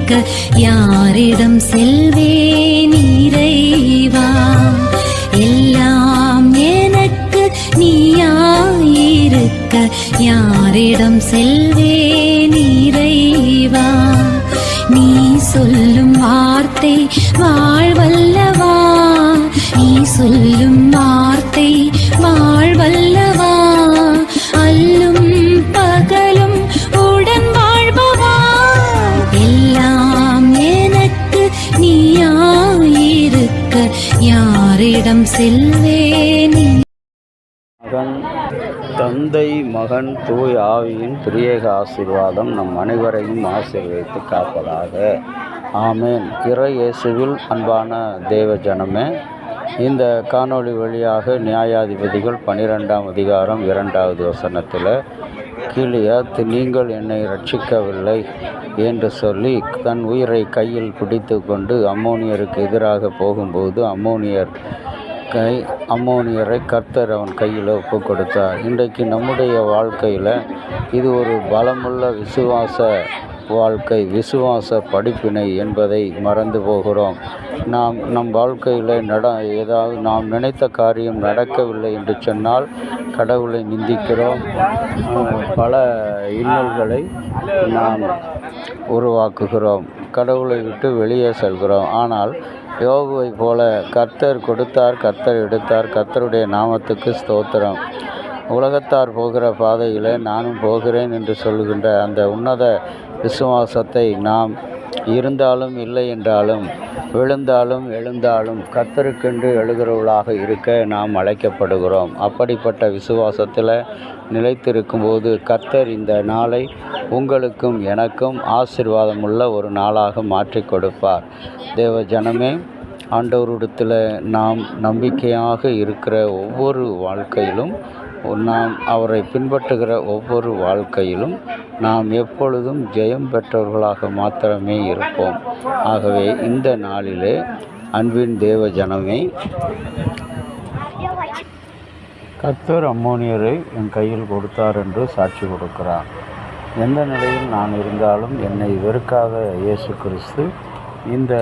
இருக்க யாரிடம் செல்வேன் இறைவா? எல்லாம் எனக்கு நீயாயிருக்க யாரிடம் செல்வேன் இறைவா? நீ சொல்லும் வார்த்தை வாழ்வல்லவா? நீ சொல்லும் வார்த்தை வாழ்வல்லவா? அல்லும் பகலும் உடன் வாழ்பவா? எல்லாம் எனக்கு நீயாயிருக்க யாரிடம் செல்வேன்? தந்தை, மகன், தூய் ஆவியின் திரியேக ஆசீர்வாதம் நம் அனைவரையும் ஆசீர்வதித்து காப்பதாக. ஆமேன். இறை இயேசுவில் அன்பான தேவ ஜனமே, இந்த காணொளி வழியாக நியாயாதிபதிகள் 12ஆம் அதிகாரம் 2வது வசனத்தில் கிலியாத் நீங்கள் என்னை ரட்சிக்கவில்லை என்று சொல்லி தன் உயிரை கையில் பிடித்து கொண்டு அம்மோனியருக்கு எதிராக போகும்போது அம்மோனியரை கர்த்தர் அவன் கையில் ஒப்பு கொடுத்தார். இன்றைக்கு நம்முடைய வாழ்க்கையில் இது ஒரு பலமுள்ள விசுவாச வாழ்க்கை, விசுவாச படிப்பினை என்பதை மறந்து போகிறோம். நம் வாழ்க்கையில் ஏதாவது நாம் நினைத்த காரியம் நடக்கவில்லை என்று சொன்னால் கடவுளை நிந்திக்கிறோம். பல இன்னல்களை நாம் உருவாக்குகிறோம். கடவுளை விட்டு வெளியே செல்கிறோம். ஆனால் யோபுவை போல கர்த்தர் கொடுத்தார், கர்த்தர் எடுத்தார், கர்த்தருடைய நாமத்துக்கு ஸ்தோத்திரம். உலகத்தார் போகிற பாதையில் நானும் போகிறேன் என்று சொல்கின்ற அந்த உன்னத விசுவாசத்தை நாம் இருந்தாலும் இல்லை என்றாலும் விழுந்தாலும் எழுந்தாலும் கர்த்தருக்கென்று எழுகிறவர்களாக இருக்க நாம் அழைக்கப்படுகிறோம். அப்படிப்பட்ட விசுவாசத்தில் நிலைத்திருக்கும்போது கர்த்தர் இந்த நாளை உங்களுக்கும் எனக்கும் ஆசீர்வாதமுள்ள ஒரு நாளாக மாற்றி கொடுப்பார். தேவ ஜனமே, ஆண்டவரிடத்தில் நாம் நம்பிக்கையாக இருக்கிற ஒவ்வொரு வாழ்க்கையிலும், நாம் அவரை பின்பற்றுகிற ஒவ்வொரு வாழ்க்கையிலும் நாம் எப்பொழுதும் ஜெயம் பெற்றவர்களாக மாத்திரமே இருப்போம். ஆகவே இந்த நாளிலே அன்பின் தேவ ஜனமே, கர்த்தர் அம்மோனியரை என் கையில் கொடுத்தார் என்று சாட்சி கொடுக்கிறார். எந்த நிலையில் நான் இருந்தாலும் என்னை வெறுக்காத இயேசு கிறிஸ்து இந்த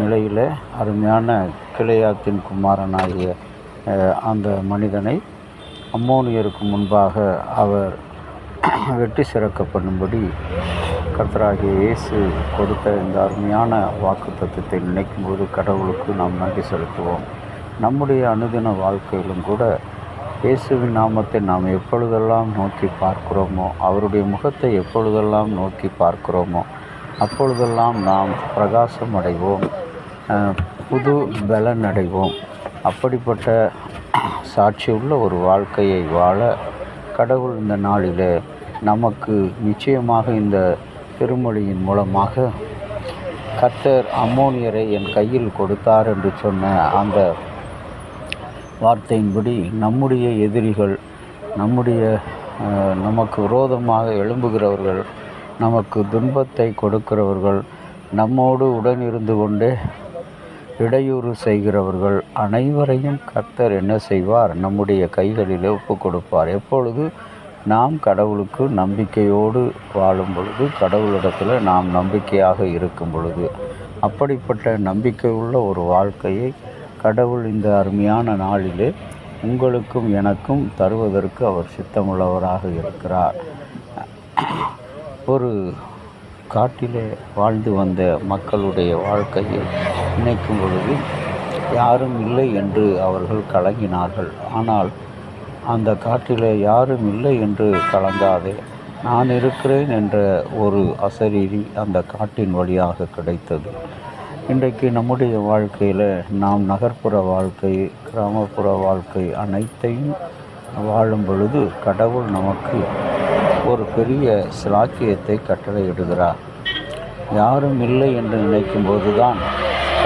நிலையில் அருமையான கிலியாத்தின் குமாரனாகிய அந்த மனிதனை அம்மோனியருக்கு முன்பாக அவர் வெட்டி சிறக்கப்படும்படி கர்த்தராகிய இயேசு கொடுத்த இந்த அருமையான வாக்குத்தத்தத்தை நினைக்கும்போது கடவுளுக்கு நாம் நன்றி செலுத்துவோம். நம்முடைய அனுதின வாழ்க்கையிலும் கூட இயேசுவின் நாமத்தை நாம் எப்பொழுதெல்லாம் நோக்கி பார்க்கிறோமோ, அவருடைய முகத்தை எப்பொழுதெல்லாம் நோக்கி பார்க்கிறோமோ, அப்பொழுதெல்லாம் நாம் பிரகாசம் அடைவோம், புது பலன் அடைவோம். அப்படிப்பட்ட சாட்சியுள்ள ஒரு வாழ்க்கையை வாழ கடவுள் இந்த நாளில் நமக்கு நிச்சயமாக இந்த திருமொழியின் மூலமாக கர்த்தர் அம்மோனியரை என் கையில் கொடுத்தார் என்று சொன்ன அந்த வார்த்தையின்படி நம்முடைய எதிரிகள், நமக்கு விரோதமாக எழும்புகிறவர்கள், நமக்கு துன்பத்தை கொடுக்கிறவர்கள், நம்மோடு உடனிருந்து கொண்டே இடையூறு செய்கிறவர்கள் அனைவரையும் கர்த்தர் என்ன செய்வார்? நம்முடைய கைகளிலே ஒப்பு கொடுப்பார். எப்பொழுது நாம் கடவுளுக்கு நம்பிக்கையோடு வாழும் பொழுது, கடவுளிடத்தில் நாம் நம்பிக்கையாக இருக்கும் பொழுது, அப்படிப்பட்ட நம்பிக்கை உள்ள ஒரு வாழ்க்கையை கடவுள் இந்த அருமையான நாளிலே உங்களுக்கும் எனக்கும் தருவதற்கு அவர் சித்தமுள்ளவராக இருக்கிறார். ஒரு காட்டிலே வாழ்ந்து வந்த மக்களுடைய வாழ்க்கையை நினைக்கும் பொழுது யாரும் இல்லை என்று அவர்கள் கலங்கினார்கள். ஆனால் அந்த காட்டிலே யாரும் இல்லை என்று கலங்காதே, நான் இருக்கிறேன் என்ற ஒரு அசரீரி அந்த காட்டின் வழியாக கிடைத்தது. இன்றைக்கு நம்முடைய வாழ்க்கையில் நாம் நகர்ப்புற வாழ்க்கை, கிராமப்புற வாழ்க்கை அனைத்தையும் வாழும் பொழுது கடவுள் நமக்கு ஒரு பெரிய சிலாக்கியத்தை கட்டளையிடுகிறார். யாரும் இல்லை என்று நினைக்கும்போது தான்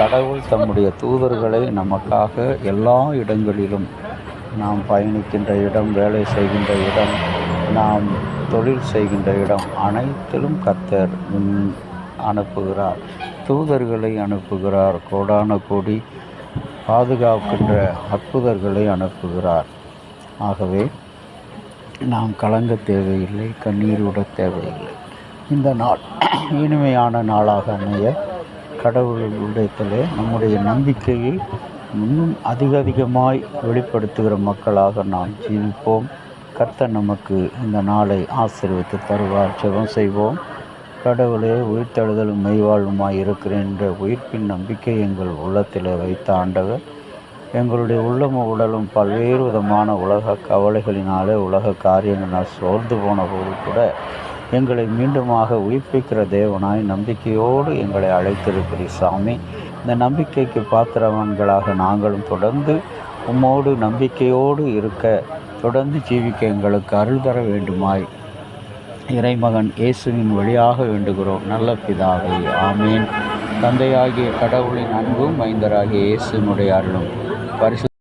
கடவுள் தம்முடைய தூதர்களை நமக்காக எல்லா இடங்களிலும், நாம் பயணிக்கின்ற இடம், வேலை செய்கின்ற இடம், நாம் தொழில் செய்கின்ற இடம் அனைத்திலும் கர்த்தர் அனுப்புகிறார், தூதர்களை அனுப்புகிறார், கோடான கோடி பாதுகாக்கின்ற அற்புதர்களை அனுப்புகிறார். ஆகவே நாம் கலங்க தேவையில்லை, கண்ணீர் விட தேவையில்லை. இந்த நாள் இனிமையான நாளாக அமைய கடவுளுடையத்திலே நம்முடைய நம்பிக்கையை இன்னும் அதிகமாய் வெளிப்படுத்துகிற மக்களாக நாம் ஜீவிப்போம். கர்த்தர் நமக்கு இந்த நாளை ஆசீர்வதித்து தருவார். ஜெபம் செய்வோம். கடவுளே, உயிர்த்தெழுதலும் மெய்வாழ்வுமாய் இருக்கிறேன் என்ற உயிர்ப்பின் நம்பிக்கை எங்கள் உள்ளத்தில் வைத்த ஆண்டவர், எங்களுடைய உள்ளமும் உடலும் பல்வேறு விதமான உலக கவலைகளினாலே உலக காரியங்களால் சோர்ந்து போன போது கூட எங்களை மீண்டுமாக உயிர்ப்பிக்கிற தேவனாய் நம்பிக்கையோடு எங்களை அழைத்திருக்கிறீர் சாமி. இந்த நம்பிக்கைக்கு பாத்திரவான்களாக நாங்களும் தொடர்ந்து உம்மோடு நம்பிக்கையோடு இருக்க, தொடர்ந்து ஜீவிக்க எங்களுக்கு அருள் தர வேண்டுமாய் இறைமகன் இயேசுவின் வழியாக வேண்டுகிறோம் நல்ல பிதாவே, ஆமேன். தந்தையாகிய கடவுளின் அன்பும் மைந்தராகிய இயேசுவினுடைய அருளும் பரிசு